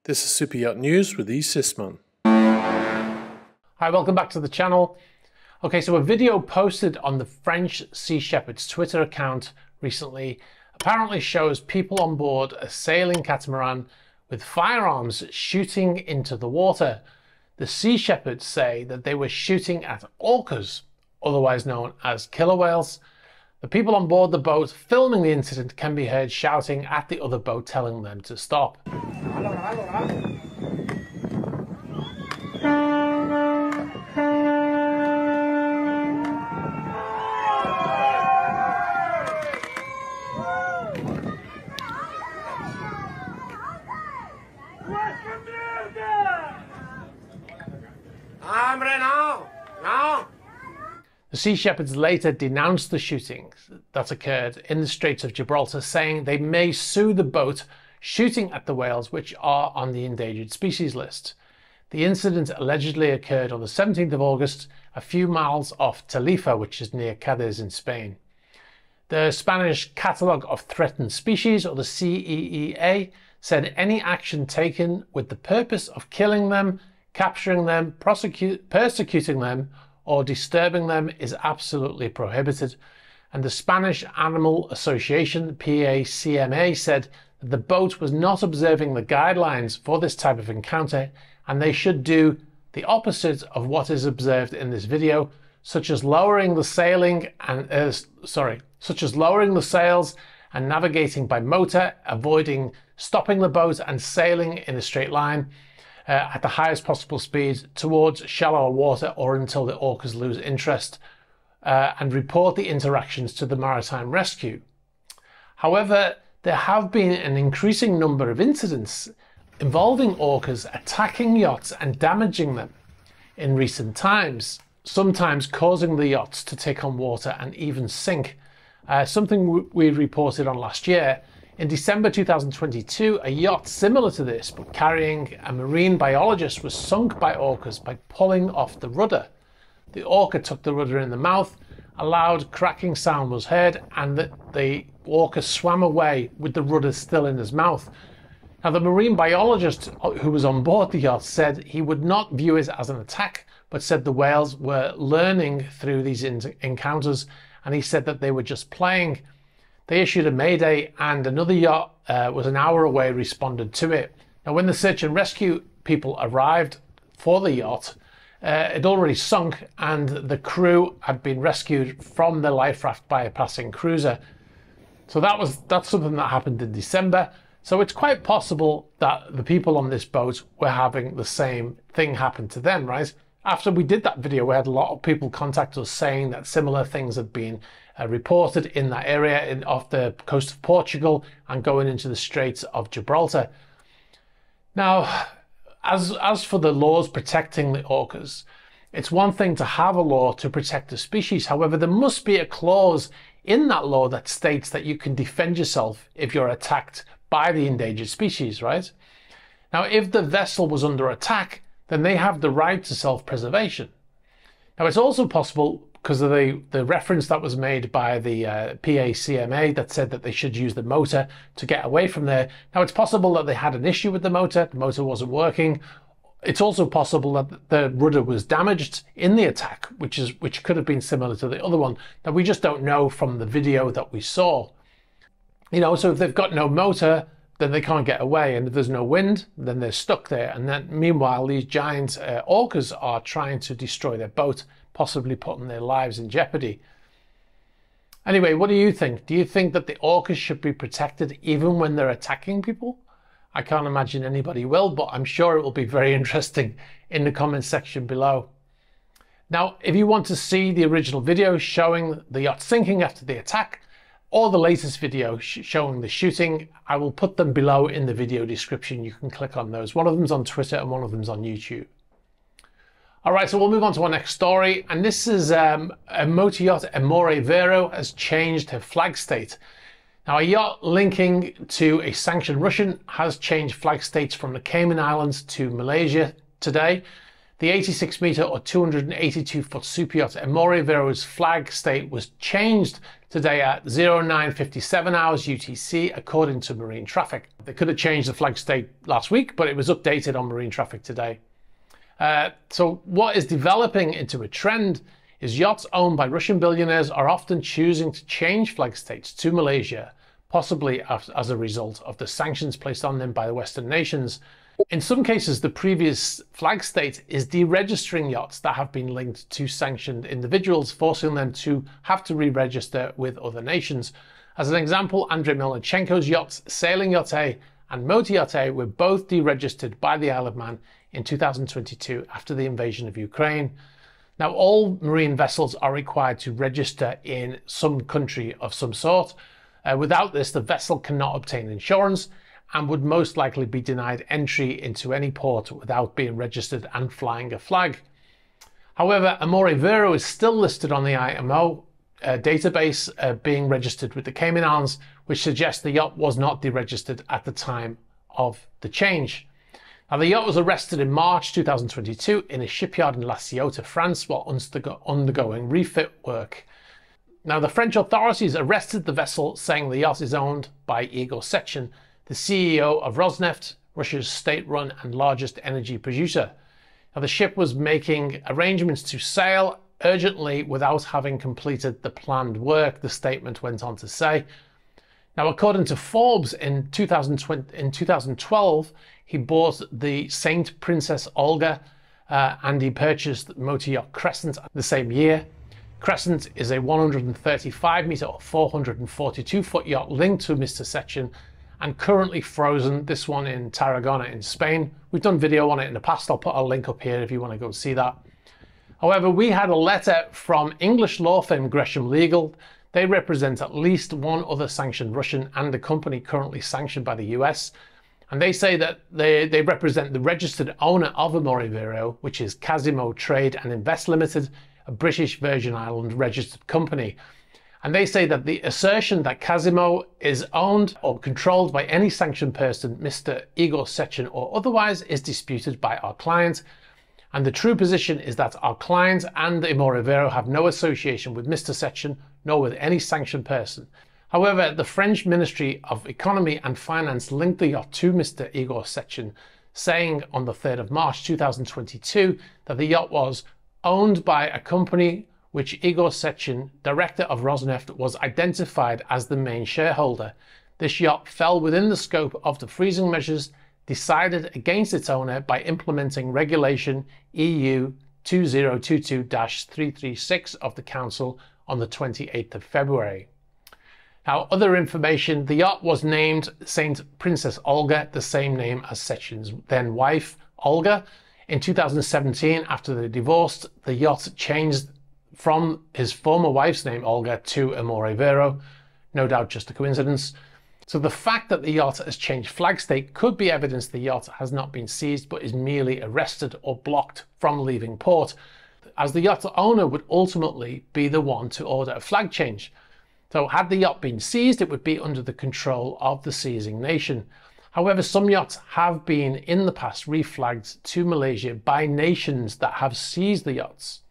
This is Super Yacht News with E. Sisman. Hi, welcome back to the channel. Okay, so a video posted on the French Sea Shepherd's Twitter account recently apparently shows people on board a sailing catamaran with firearms shooting into the water. The Sea Shepherds say that they were shooting at orcas, otherwise known as killer whales. The people on board the boat filming the incident can be heard shouting at the other boat, telling them to stop. The Sea Shepherds later denounced the shootings that occurred in the Straits of Gibraltar, saying they may sue the boat shooting at the whales which are on the endangered species list. The incident allegedly occurred on the 17th of August, a few miles off Tarifa, which is near Cadiz in Spain. The Spanish Catalogue of Threatened Species, or the CEEA, said any action taken with the purpose of killing them, capturing them, persecuting them, or disturbing them is absolutely prohibited. And the Spanish Animal Association, PACMA, said that the boat was not observing the guidelines for this type of encounter, and they should do the opposite of what is observed in this video, such as lowering the sails and navigating by motor, avoiding stopping the boat and sailing in a straight line at the highest possible speed towards shallower water or until the orcas lose interest, and report the interactions to the maritime rescue. However, there have been an increasing number of incidents involving orcas attacking yachts and damaging them in recent times, sometimes causing the yachts to take on water and even sink, something we reported on last year. In December 2022, a yacht similar to this, but carrying a marine biologist, was sunk by orcas by pulling off the rudder. The orca took the rudder in the mouth, a loud cracking sound was heard, and the orca swam away with the rudder still in his mouth. Now, the marine biologist who was on board the yacht said he would not view it as an attack, but said the whales were learning through these encounters, and he said that they were just playing. They issued a mayday, and another yacht was an hour away responded to it. Now, when the search and rescue people arrived for the yacht, it had already sunk, and the crew had been rescued from the life raft by a passing cruiser. So that's something that happened in December. So it's quite possible that the people on this boat were having the same thing happen to them, right? After we did that video, we had a lot of people contact us saying that similar things had been reported in that area off the coast of Portugal and going into the Straits of Gibraltar. Now, as for the laws protecting the orcas, it's one thing to have a law to protect the species. However, there must be a clause in that law that states that you can defend yourself if you're attacked by the endangered species, right? Now, if the vessel was under attack, then they have the right to self-preservation. Now, it's also possible, because of the reference that was made by the PACMA that said that they should use the motor to get away from there. Now, it's possible that they had an issue with the motor wasn't working. It's also possible that the rudder was damaged in the attack, which could have been similar to the other one. Now, we just don't know from the video that we saw. You know, so if they've got no motor, then they can't get away, and if there's no wind, then they're stuck there. And then meanwhile, these giant orcas are trying to destroy their boat, possibly putting their lives in jeopardy. Anyway, what do you think? Do you think that the orcas should be protected even when they're attacking people? I can't imagine anybody will, but I'm sure it will be very interesting in the comment section below. Now, if you want to see the original video showing the yacht sinking after the attack, or the latest video showing the shooting, I will put them below in the video description. You can click on those. One of them's on Twitter and one of them's on YouTube. All right, so we'll move on to our next story. And this is a motor yacht, Amore Vero, has changed her flag state. Now, a yacht linking to a sanctioned Russian has changed flag states from the Cayman Islands to Malaysia today. The 86-metre or 282-foot superyacht Amore Vero's flag state was changed today at 09:57 hours UTC, according to Marine Traffic. They could have changed the flag state last week, but it was updated on Marine Traffic today. So what is developing into a trend is yachts owned by Russian billionaires are often choosing to change flag states to Malaysia, possibly as a result of the sanctions placed on them by the Western nations. In some cases, the previous flag state is deregistering yachts that have been linked to sanctioned individuals, forcing them to have to re-register with other nations. As an example, Andrei Melnichenko's yachts, Sailing Yacht A and Motor Yacht A, were both deregistered by the Isle of Man in 2022 after the invasion of Ukraine. Now, all marine vessels are required to register in some country of some sort. Without this, the vessel cannot obtain insurance and would most likely be denied entry into any port without being registered and flying a flag. However, Amore Vero is still listed on the IMO database, being registered with the Cayman Islands, which suggests the yacht was not deregistered at the time of the change. Now, the yacht was arrested in March 2022 in a shipyard in La Ciotat, France, while undergoing refit work. Now, the French authorities arrested the vessel, saying the yacht is owned by Igor Sechin, the CEO of Rosneft, Russia's state-run and largest energy producer. Now, the ship was making arrangements to sail urgently without having completed the planned work, the statement went on to say. Now, according to Forbes, in 2012, he bought the Saint Princess Olga and he purchased Motor Yacht Crescent the same year. Crescent is a 135-metre or 442-foot yacht linked to Mr. Sechin and currently frozen, this one in Tarragona in Spain. We've done video on it in the past. I'll put a link up here if you want to go see that. However, we had a letter from English law firm Gresham Legal. They represent at least one other sanctioned Russian and a company currently sanctioned by the US. And they say that they represent the registered owner of Amore Vero, which is Casimo Trade and Invest Limited, a British Virgin Island registered company. And they say that the assertion that Casimo is owned or controlled by any sanctioned person, Mr. Igor Sechin or otherwise, is disputed by our client. And the true position is that our client and Amore Vero have no association with Mr. Sechin, nor with any sanctioned person. However, the French Ministry of Economy and Finance linked the yacht to Mr. Igor Sechin, saying on the 3rd of March 2022 that the yacht was owned by a company which Igor Sechin, director of Rosneft, was identified as the main shareholder. This yacht fell within the scope of the freezing measures decided against its owner by implementing Regulation EU 2022-336 of the Council on the 28th of February. Now, other information, the yacht was named Saint Princess Olga, the same name as Sechin's then wife, Olga. In 2017, after they divorced, the yacht changed from his former wife's name, Olga, to Amore Vero. No doubt just a coincidence. So the fact that the yacht has changed flag state could be evidence the yacht has not been seized but is merely arrested or blocked from leaving port, as the yacht owner would ultimately be the one to order a flag change. So had the yacht been seized, it would be under the control of the seizing nation. However, some yachts have been in the past reflagged to Malaysia by nations that have seized the yachts.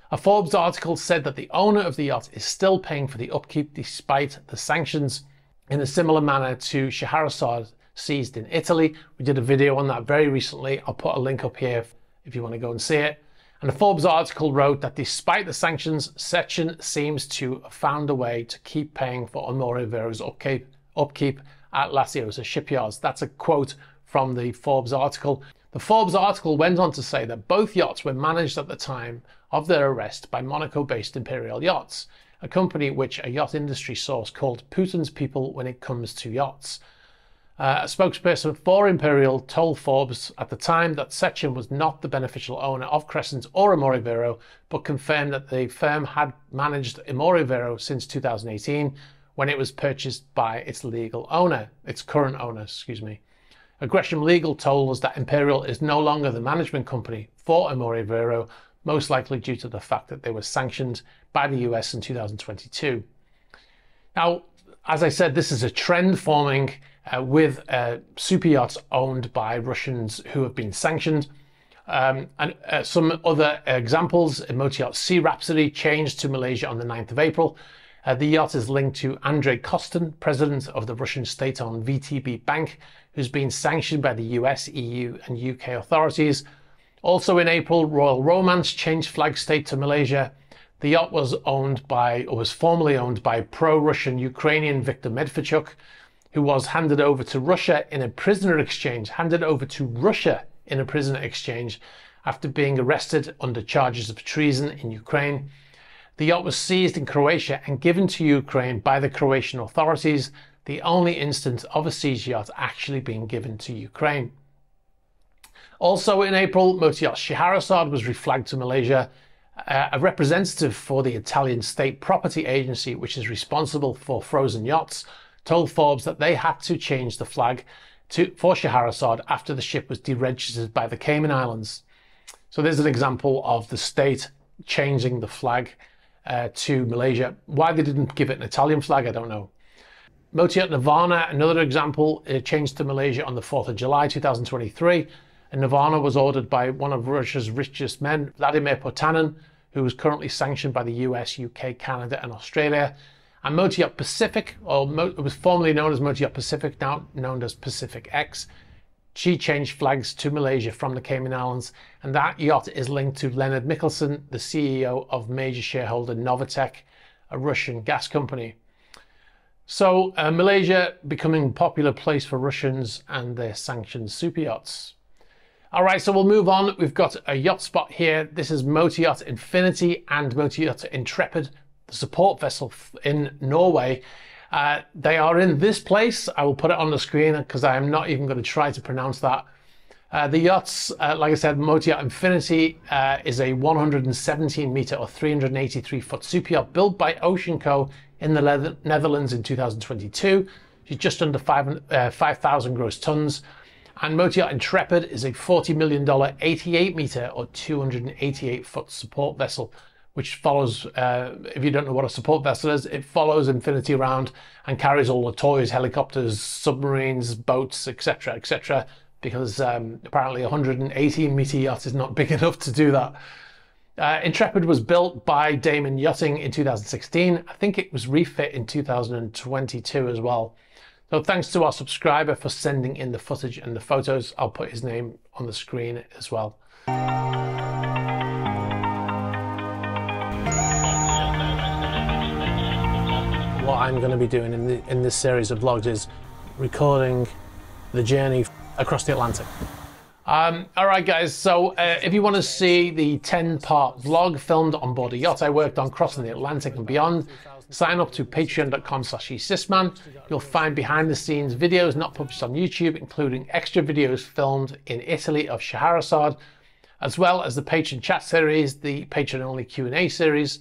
A Forbes article said that the owner of the yacht is still paying for the upkeep despite the sanctions, in a similar manner to Scheherazade seized in Italy. We did a video on that very recently. I'll put a link up here if you want to go and see it. And a Forbes article wrote that despite the sanctions, Sechin seems to have found a way to keep paying for Amore Vero's upkeep at La Ciotat shipyards. That's a quote from the Forbes article. The Forbes article went on to say that both yachts were managed at the time of their arrest by Monaco-based Imperial Yachts, a company which a yacht industry source called Putin's people when it comes to yachts. A spokesperson for Imperial told Forbes at the time that Sechin was not the beneficial owner of Crescent or Amore Vero, but confirmed that the firm had managed Amore Vero since 2018, when it was purchased by its current owner, excuse me. Gresham Legal told us that Imperial is no longer the management company for Amore Vero, most likely due to the fact that they were sanctioned by the US in 2022. Now, as I said, this is a trend forming with super yachts owned by Russians who have been sanctioned. Some other examples: Motor Yacht Sea Rhapsody changed to Malaysia on the 9th of April. The yacht is linked to Andrei Kostin, president of the Russian state-owned VTB Bank, who's been sanctioned by the US, EU and UK authorities. Also in April, Royal Romance changed flag state to Malaysia. The yacht was formerly owned by pro-Russian Ukrainian Viktor Medvedchuk, who was handed over to Russia in a prisoner exchange, after being arrested under charges of treason in Ukraine. The yacht was seized in Croatia and given to Ukraine by the Croatian authorities, the only instance of a seized yacht actually being given to Ukraine. Also in April, Motor Yacht Scheherazade was reflagged to Malaysia. A representative for the Italian State Property Agency, which is responsible for frozen yachts, told Forbes that they had to change the flag for Scheherazade after the ship was deregistered by the Cayman Islands. So there's an example of the state changing the flag to Malaysia. Why they didn't give it an Italian flag, I don't know. Motor Yacht Nirvana, another example, changed to Malaysia on the 4th of July 2023. And Nirvana was ordered by one of Russia's richest men, Vladimir Putin, who is currently sanctioned by the US, UK, Canada and Australia. And Motor Yacht Pacific, it was formerly known as Motor Yacht Pacific, now known as Pacific X. She changed flags to Malaysia from the Cayman Islands, and that yacht is linked to Leonard Mikkelsen, the CEO of major shareholder Novatek, a Russian gas company. So Malaysia becoming a popular place for Russians and their sanctioned super yachts. All right, so we'll move on. We've got a Yotspot here. This is Motor Yacht Infinity and Motor Yacht Intrepid, the support vessel in Norway. They are in this place. I will put it on the screen because I am not even going to try to pronounce that. The yachts, like I said, Motor Yacht Infinity is a 117 meter or 383 foot super yacht built by Ocean Co in the Netherlands in 2022. She's just under 5,000 gross tons. And Motor Yacht Intrepid is a $40 million 88 meter or 288 foot support vessel, which follows, if you don't know what a support vessel is, it follows Infinity around and carries all the toys, helicopters, submarines, boats, etc., etc., because apparently a 118 meter yacht is not big enough to do that. Intrepid was built by Damon Yachting in 2016. I think it was refit in 2022 as well. So thanks to our subscriber for sending in the footage and the photos. I'll put his name on the screen as well. What I'm going to be doing in this series of vlogs is recording the journey across the Atlantic. All right, guys, so if you want to see the 10-part vlog filmed on board a yacht I worked on crossing the Atlantic and beyond, sign up to patreon.com/eSysman. You'll find behind-the-scenes videos not published on YouTube, including extra videos filmed in Italy of Scheherazade, as well as the Patreon chat series, the Patreon-only Q&A series,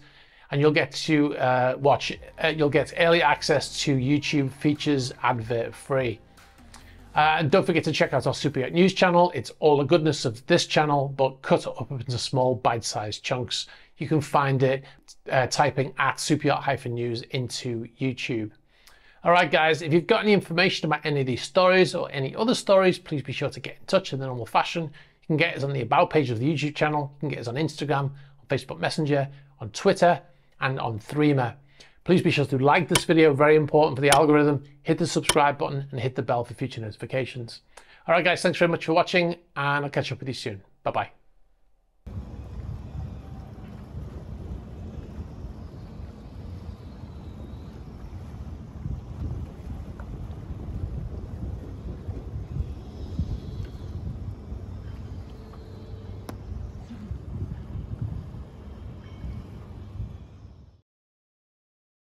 and you'll get to you'll get early access to YouTube features advert-free. And don't forget to check out our Super Yacht News channel. It's all the goodness of this channel, but cut up into small bite-sized chunks. You can find it typing at superyacht-news into YouTube. All right, guys, if you've got any information about any of these stories or any other stories, please be sure to get in touch in the normal fashion. You can get us on the About page of the YouTube channel. You can get us on Instagram, on Facebook Messenger, on Twitter, and on Threema. Please be sure to like this video, very important for the algorithm. Hit the subscribe button and hit the bell for future notifications. All right, guys, thanks very much for watching, and I'll catch up with you soon. Bye-bye.